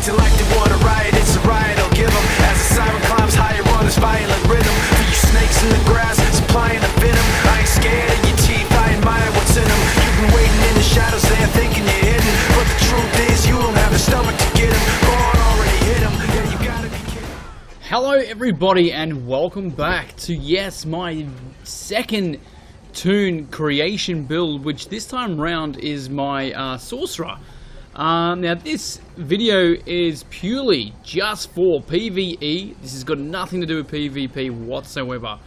acting like they want to riot, it's a riot, I'll give them. As the siren climbs higher on this violent rhythm. For you snakes in the grass, supplying the venom. I ain't scared of your teeth, I admire what's in them. You've been waiting in the shadows there thinking you're hidden, but the truth is you don't have the stomach to get him. Go on, already hit him, yeah, you gotta be kidding. Hello everybody and welcome back to, yes, my second toon creation build, which this time round is my sorcerer. Now this video is purely just for PvE. This has got nothing to do with PvP whatsoever.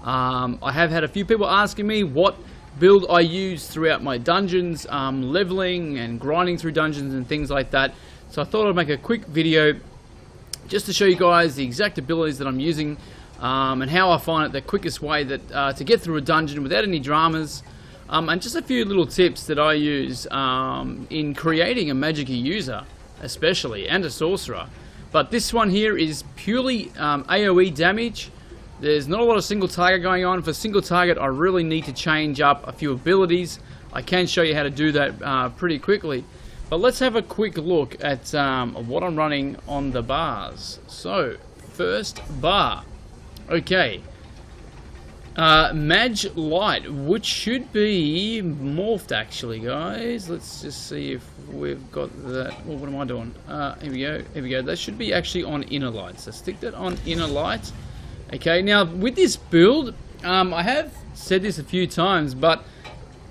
I have had a few people asking me what build I use throughout my dungeons, leveling and grinding through dungeons and things like that. So I thought I'd make a quick video just to show you guys the exact abilities that I'm using and how I find it the quickest way that to get through a dungeon without any dramas, and just a few little tips that I use in creating a Magica user especially, and a sorcerer. But this one here is purely AOE damage. There's not a lot of single target going on. For single target I really need to change up a few abilities. I can show you how to do that pretty quickly. But let's have a quick look at what I'm running on the bars. So, first bar. Okay. Mag Light, which should be morphed actually, guys. Let's just see if we've got that. Oh, what am I doing? Here we go. Here we go. That should be actually on Inner Light. So stick that on Inner Light. Okay, now with this build, I have said this a few times, but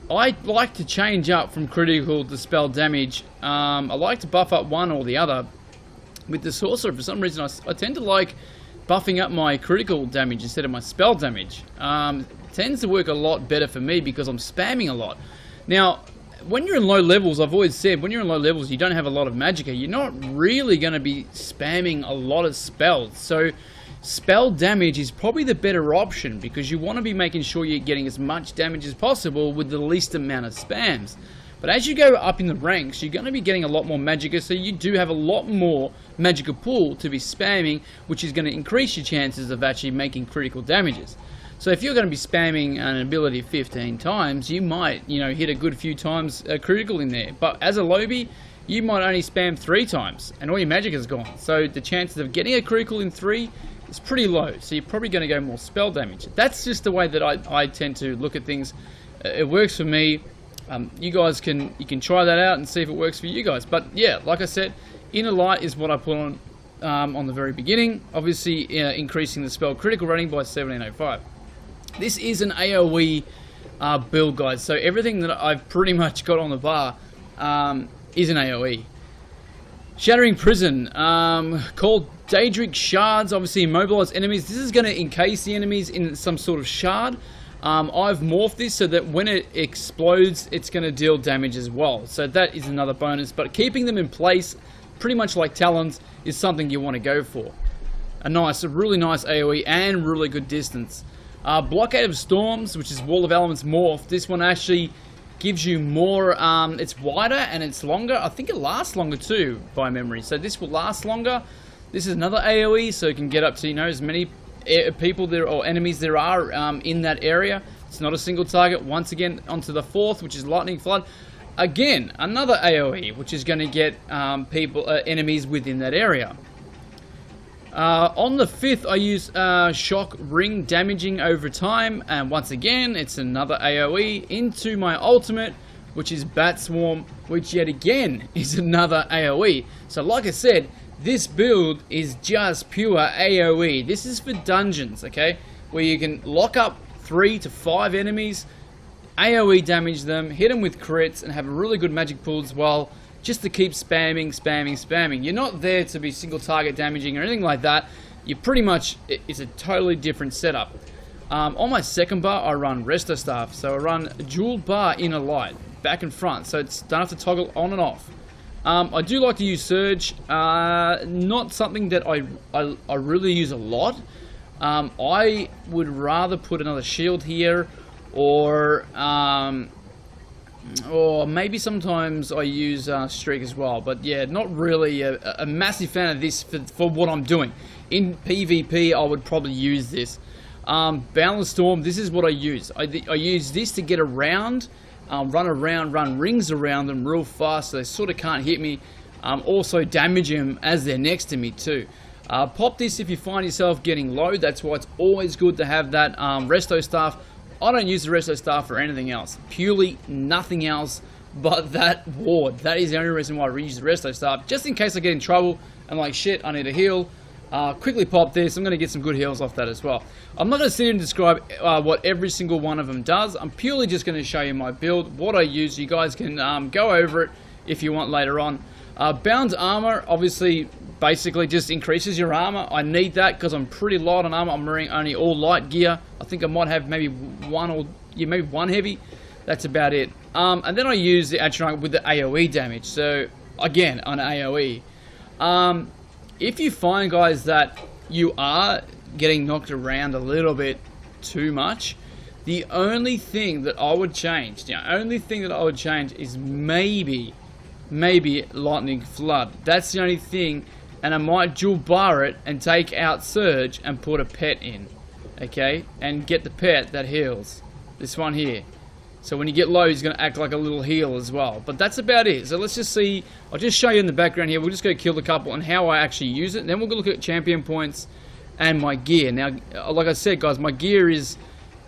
I like to change up from critical to spell damage. I like to buff up one or the other. With the sorcerer, for some reason, I tend to like buffing up my critical damage instead of my spell damage. It tends to work a lot better for me because I'm spamming a lot. Now, when you're in low levels, I've always said, when you're in low levels, you don't have a lot of Magica. You're not really going to be spamming a lot of spells. So spell damage is probably the better option because you want to be making sure you're getting as much damage as possible with the least amount of spams. But as you go up in the ranks, you're going to be getting a lot more Magica, so you do have a lot more Magica pool to be spamming, which is going to increase your chances of actually making critical damages. So if you're going to be spamming an ability 15 times, you might, hit a good few times critical in there. But as a lobby, you might only spam 3 times, and all your Magica's gone. So the chances of getting a critical in 3 is pretty low, so you're probably going to go more spell damage. That's just the way that I tend to look at things. It works for me. You guys can try that out and see if it works for you guys. But yeah, like I said, Inner Light is what I put on the very beginning. Obviously, increasing the spell critical rating by 1705. This is an AOE build, guys. So everything that I've pretty much got on the bar is an AOE. Shattering Prison, called Daedric Shards, obviously immobilize enemies. This is going to encase the enemies in some sort of shard. I've morphed this so that when it explodes, it's going to deal damage as well. So that is another bonus. But keeping them in place, pretty much like Talons, is something you want to go for. A really nice AoE and really good distance. Blockade of Storms, which is Wall of Elements morph. This one actually gives you more, it's wider and it's longer. I think it lasts longer too, by memory. So this will last longer. This is another AoE, so it can get up to, as many people there or enemies there are in that area. It's not a single target. Once again, onto the 4th, which is Lightning Flood. Again, another AoE, which is going to get enemies within that area. On the 5th, I use Shock Ring, damaging over time, and once again, it's another AoE into my ultimate, which is Bat Swarm, which yet again is another AoE. So like I said, this build is just pure AoE. This is for dungeons, okay? Where you can lock up 3 to 5 enemies, AoE damage them, hit them with crits, and have a really good magic pool as well, just to keep spamming. You're not there to be single target damaging or anything like that. You pretty much, it's a totally different setup. On my second bar, I run Resto Staff. So I run dual bar Inner Light, back and front, so it's don't have to toggle on and off. I do like to use Surge, not something that I really use a lot. I would rather put another shield here, or maybe sometimes I use Streak as well. But yeah, not really a massive fan of this for what I'm doing. In PvP, I would probably use this. Boundless Storm, this is what I use. I use this to get around, run rings around them real fast so they sort of can't hit me. Also damage them as they're next to me too. Pop this if you find yourself getting low. That's why it's always good to have that resto staff. I don't use the resto staff for anything else. Purely nothing else but that ward. That is the only reason why I reuse the resto staff. Just in case I get in trouble and like, shit, I need a heal. Quickly pop this. I'm going to get some good heals off that as well. I'm not going to sit here and describe what every single one of them does. I'm purely just going to show you my build, what I use. You guys can go over it if you want later on. Bound armor, obviously, basically just increases your armor. I need that because I'm pretty light on armor. I'm wearing only all light gear. I think I might have maybe maybe one heavy. That's about it. And then I use the attribute with the AOE damage. So again, on AOE. If you find, guys, that you are getting knocked around a little bit too much, the only thing that I would change, is maybe Lightning Flood. That's the only thing, and I might dual bar it and take out Surge and put a pet in, okay, and get the pet that heals. This one here. So when you get low, he's going to act like a little heal as well. But that's about it. So let's just see. I'll just show you in the background here. We'll just go kill a couple and how I actually use it. And then we'll go look at champion points and my gear. Now, like I said, guys, my gear is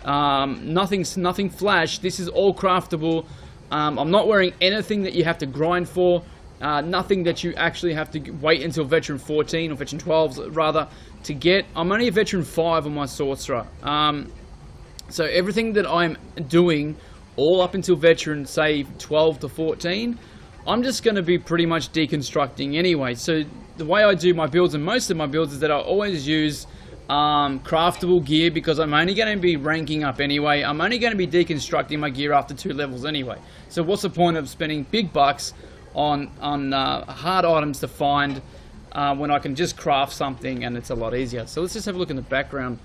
nothing flash. This is all craftable. I'm not wearing anything that you have to grind for. Nothing that you actually have to wait until Veteran 14 or Veteran 12 rather to get. I'm only a Veteran 5 on my Sorcerer. So everything that I'm doing all up until Veteran, say 12 to 14, I'm just going to be pretty much deconstructing anyway. So the way I do my builds, and most of my builds, is that I always use craftable gear because I'm only going to be ranking up anyway. I'm only going to be deconstructing my gear after 2 levels anyway. So what's the point of spending big bucks on hard items to find when I can just craft something and it's a lot easier? So let's just have a look in the background.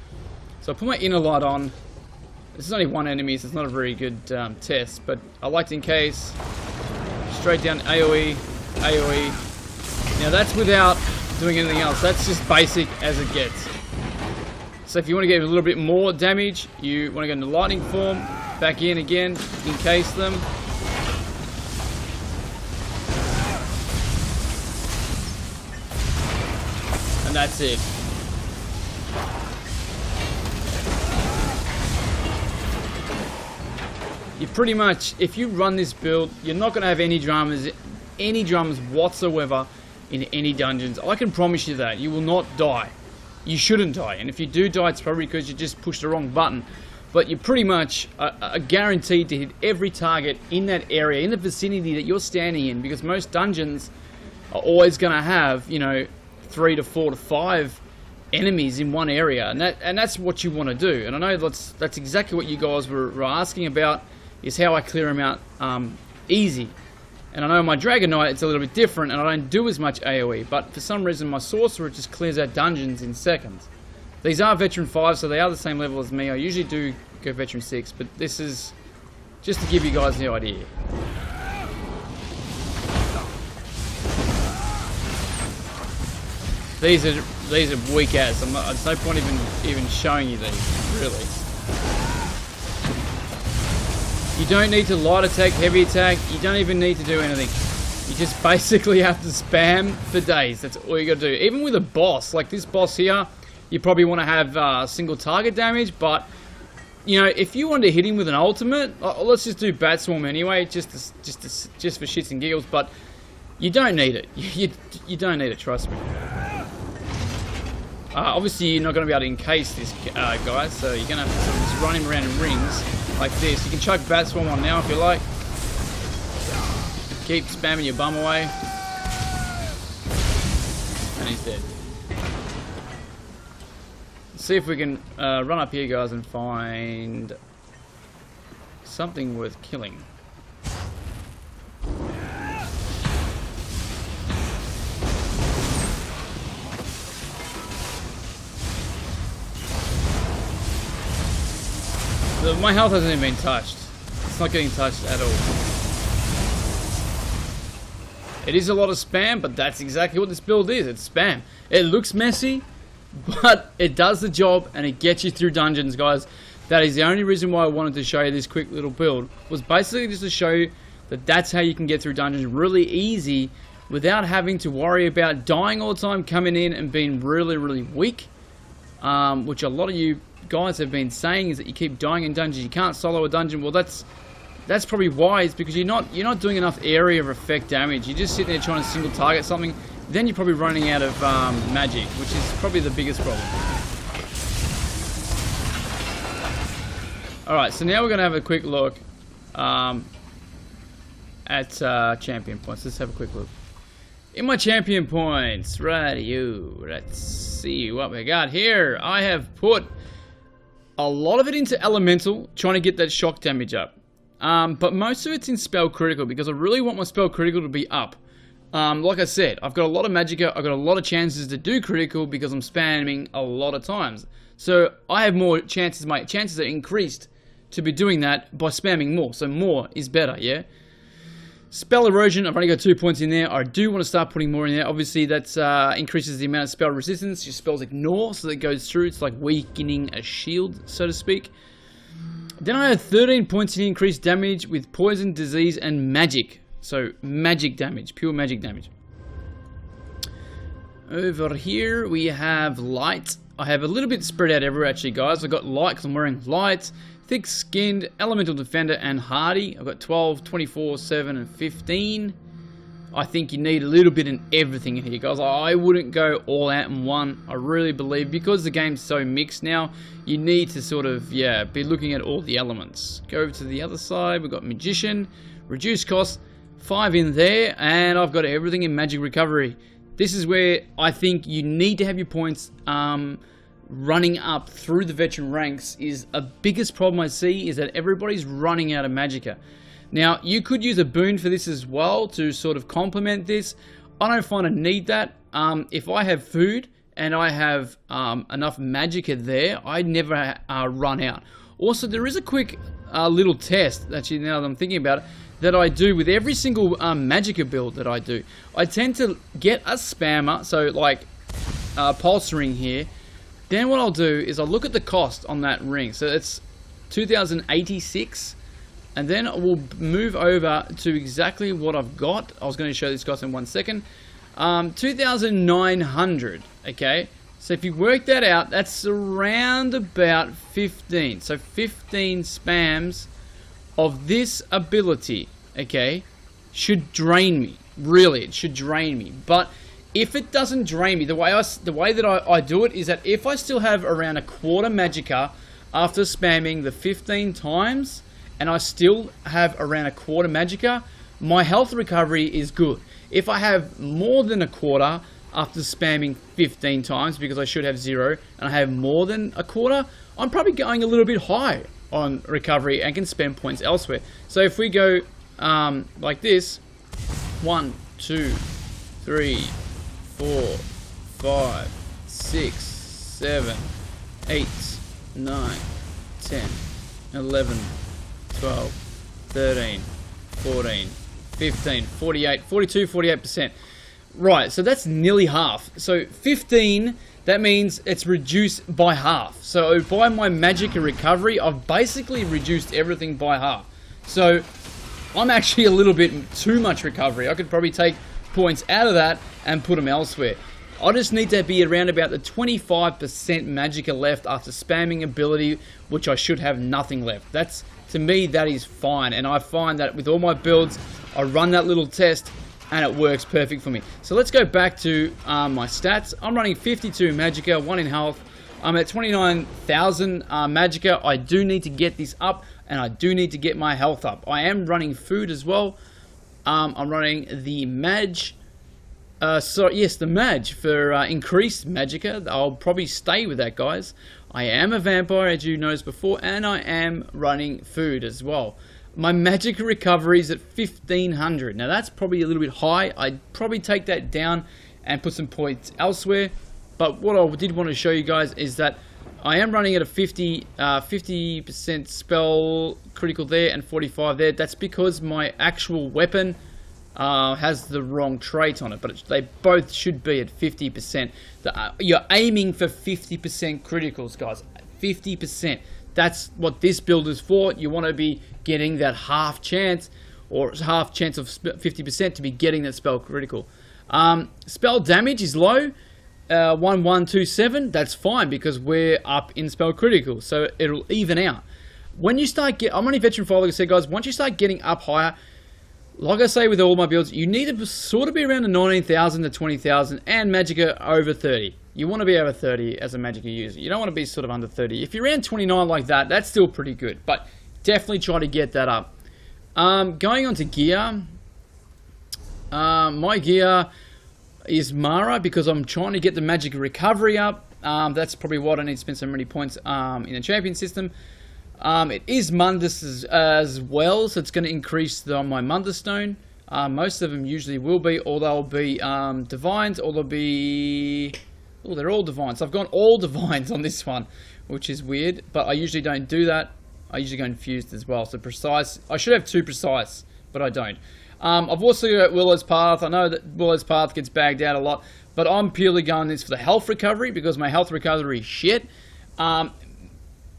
So I put my inner light on. This is only one enemy, so it's not a very good test, but I like to encase. Straight down AOE, AOE. Now that's without doing anything else. That's just basic as it gets. So if you want to get a little bit more damage, you want to go into lightning form, back in again, encase them. And that's it. You pretty much, if you run this build, you're not going to have any dramas whatsoever in any dungeons. I can promise you that. You will not die. You shouldn't die. And if you do die, it's probably because you just pushed the wrong button. But you're pretty much guaranteed to hit every target in that area, in the vicinity that you're standing in, because most dungeons are always going to have, you know, 3 to 4 to 5 enemies in one area. And that's what you want to do. And I know that's exactly what you guys were asking about, is how I clear them out easy. And I know my Dragon Knight, it's a little bit different, and I don't do as much AoE, but for some reason my Sorcerer just clears out dungeons in seconds. These are Veteran 5, so they are the same level as me. I usually do go Veteran 6, but this is just to give you guys the idea. These are weak as. There's no point even showing you these, really. You don't need to light attack, heavy attack. You don't even need to do anything. You just basically have to spam for days. That's all you got to do. Even with a boss, like this boss here, you probably want to have single target damage. But you know, if you want to hit him with an ultimate, let's just do Bat Swarm anyway, just for shits and giggles. But you don't need it. You don't need it. Trust me. Obviously, you're not going to be able to encase this guy, so you're going to have to just run him around in rings like this. You can chuck Bat Swarm on now if you like. Keep spamming your bum away. And he's dead. Let's see if we can run up here, guys, and find something worth killing. My health hasn't even been touched. It's not getting touched at all. It is a lot of spam, but that's exactly what this build is. It's spam. It looks messy, but it does the job and it gets you through dungeons, guys. That is the only reason why I wanted to show you this quick little build. Was basically just to show you that that's how you can get through dungeons really easy without having to worry about dying all the time, coming in and being really, really weak. Which a lot of you guys have been saying is that you keep dying in dungeons. You can't solo a dungeon. Well, that's probably why. It's because you're not doing enough area of effect damage. You're just sitting there trying to single target something. Then you're probably running out of magic, which is probably the biggest problem. Alright, so now we're going to have a quick look at champion points. Let's have a quick look. In my champion points, radio, let's see what we got here. I have put a lot of it into elemental, trying to get that shock damage up. But most of it's in spell critical, because I really want my spell critical to be up. Like I said, I've got a lot of Magica, I've got a lot of chances to do critical because I'm spamming a lot of times. So I have more chances, my chances are increased to be doing that by spamming more. So more is better, yeah? Spell erosion, I've only got 2 points in there. I do want to start putting more in there. Obviously, that increases the amount of spell resistance. Your spells ignore, so that it goes through. It's like weakening a shield, so to speak. Then I have 13 points in increased damage with poison, disease, and magic. So, magic damage. Pure magic damage. Over here, we have light. I have a little bit spread out everywhere, actually, guys. I've got light because I'm wearing light. Thick-skinned, elemental defender, and hardy. I've got 12, 24, 7, and 15. I think you need a little bit in everything here, guys. I wouldn't go all out in one. I really believe, because the game's so mixed now, you need to sort of, yeah, be looking at all the elements. Go over to the other side. We've got magician, reduced cost, 5 in there, and I've got everything in magic recovery. This is where I think you need to have your points running up through the veteran ranks. Is a biggest problem I see is that everybody's running out of Magica. Now, you could use a boon for this as well to sort of complement this. I don't find I need that. If I have food and I have enough Magica there, I never run out. Also, there is a quick little test, actually, now that I'm thinking about it, that I do with every single Magica build that I do. I tend to get a spammer, so like pulse ring here. Then what I'll do is I'll look at the cost on that ring. So it's 2086. And then we'll move over to exactly what I've got. I was going to show this cost in 1 second. 2,900. Okay. So if you work that out, that's around about 15. So 15 spams of this ability, okay, should drain me. Really, it should drain me. But if it doesn't drain me, the way that I do it is that if I still have around a quarter Magica after spamming the 15 times, and I still have around a quarter Magica, my health recovery is good. If I have more than a quarter after spamming 15 times, because I should have 0, and I have more than a quarter, I'm probably going a little bit high on recovery and can spend points elsewhere. So if we go like this, 1, 2, 3, 4, 5, 6, 7, 8, 9, 10, 11, 12, 13, 14, 15, 48, 42, 48%. Right, so that's nearly half. So 15, that means it's reduced by half. So by my Magica recovery, I've basically reduced everything by half. So I'm actually a little bit too much recovery. I could probably take points out of that and put them elsewhere. I just need to be around about the 25% Magica left after spamming ability, which I should have nothing left. That's, to me, that is fine. And I find that with all my builds, I run that little test and it works perfect for me. So let's go back to my stats. I'm running 52 Magica, 1 in health. I'm at 29,000 Magica. I do need to get this up, and I do need to get my health up. I am running food as well. I'm running the Mage. The Mage for increased Magica. I'll probably stay with that, guys. I am a vampire, as you noticed before, and I am running food as well. My Magica recovery is at 1,500. Now, that's probably a little bit high. I'd probably take that down and put some points elsewhere. But what I did want to show you guys is that I am running at a 50% spell critical there and 45 there. That's because my actual weapon has the wrong trait on it, but they both should be at 50%. You're aiming for 50% criticals, guys. 50%. That's what this build is for. You want to be getting that half chance, or half chance of 50% to be getting that spell critical. Spell damage is low, 1127. That's fine because we're up in spell critical, so it'll even out. When you start I'm only veteran 5, like I said, guys. Once you start getting up higher, like I say with all my builds, you need to sort of be around the 19,000 to 20,000, and Magica over 30. You want to be over 30 as a Magica user. You don't want to be sort of under 30. If you're around 29 like that, that's still pretty good, but definitely try to get that up. Going on to gear, my gear is Mara because I'm trying to get the Magica recovery up. That's probably what I need to spend so many points in the champion system. It is Mundus as well, so it's going to increase my Mundus stone. Most of them usually will be, or they'll be divines, or they'll be... Oh, they're all divines. So I've gone all divines on this one, which is weird, but I usually don't do that. I usually go infused as well. So precise. I should have 2 precise, but I don't. I've also got Willow's Path. I know that Willow's Path gets bagged out a lot, but I'm purely going this for the health recovery because my health recovery is shit.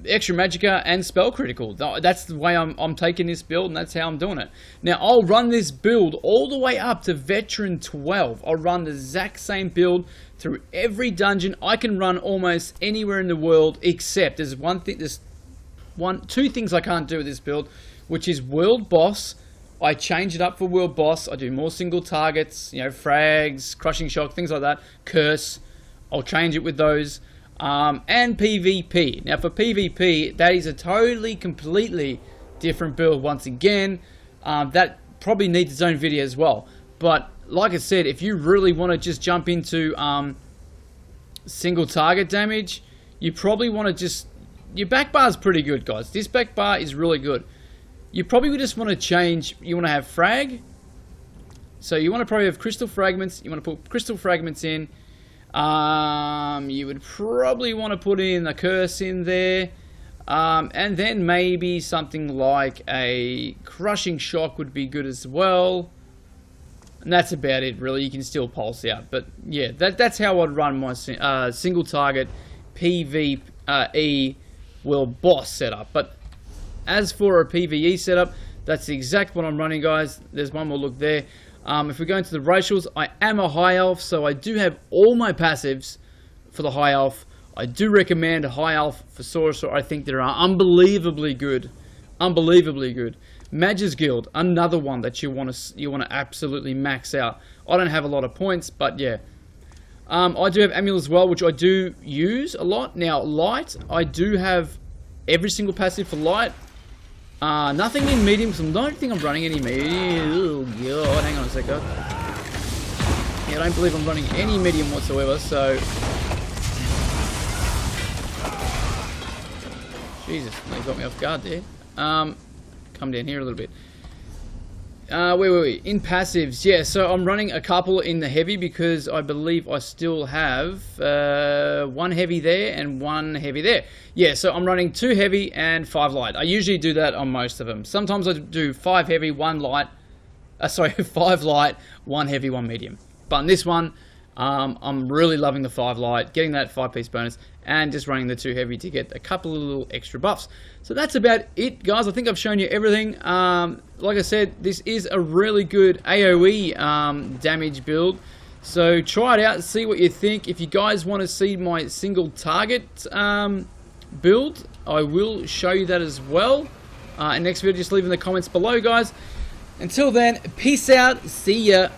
Extra Magica and spell critical. That's the way I'm taking this build, and that's how I'm doing it. Now, I'll run this build all the way up to Veteran 12. I'll run the exact same build through every dungeon. I can run almost anywhere in the world, except there's two things I can't do with this build, which is World Boss. I change it up for World Boss. I do more single targets, you know, frags, crushing shock, things like that. Curse, I'll change it with those. And PvP. Now for PvP, that is a completely different build once again. That probably needs its own video as well. But like I said, if you really want to just jump into single target damage, you probably want to just... Your back bar is pretty good, guys. This back bar is really good. You probably just want to change... You want to have frag. So you want to probably have crystal fragments. You want to put crystal fragments in. You would probably want to put in a curse in there. And then maybe something like a crushing shock would be good as well. And that's about it, really. You can still pulse out. But yeah, that's how I'd run my single target PvE World Boss setup. But as for a PvE setup, that's the exact one I'm running, guys. There's one more look there. If we go into the racials, I am a high elf, so I do have all my passives for the high elf. I do recommend a high elf for Sorcerer. I think they are unbelievably good. Unbelievably good. Mage's Guild, another one that you want to absolutely max out. I don't have a lot of points, but yeah. I do have Amulet as well, which I do use a lot. Now, Light, I do have every single passive for Light. Nothing in medium, because I don't think I'm running any medium. Oh god, hang on a sec, guys. Yeah, I don't believe I'm running any medium whatsoever, so... Jesus, they got me off guard there. Come down here a little bit. Where were we? In passives, yeah, so I'm running a couple in the heavy because I believe I still have one heavy there and one heavy there. Yeah, so I'm running 2 heavy and 5 light. I usually do that on most of them. Sometimes I do 5 heavy, 1 light. 5 light, 1 heavy, 1 medium. But on this one, I'm really loving the 5 light, getting that 5-piece bonus, and just running the 2 heavy to get a couple of little extra buffs. So that's about it, guys. I think I've shown you everything. Like I said, this is a really good AOE damage build. So try it out and see what you think. If you guys want to see my single target build, I will show you that as well. In next video, just leave in the comments below, guys. Until then, peace out. See ya.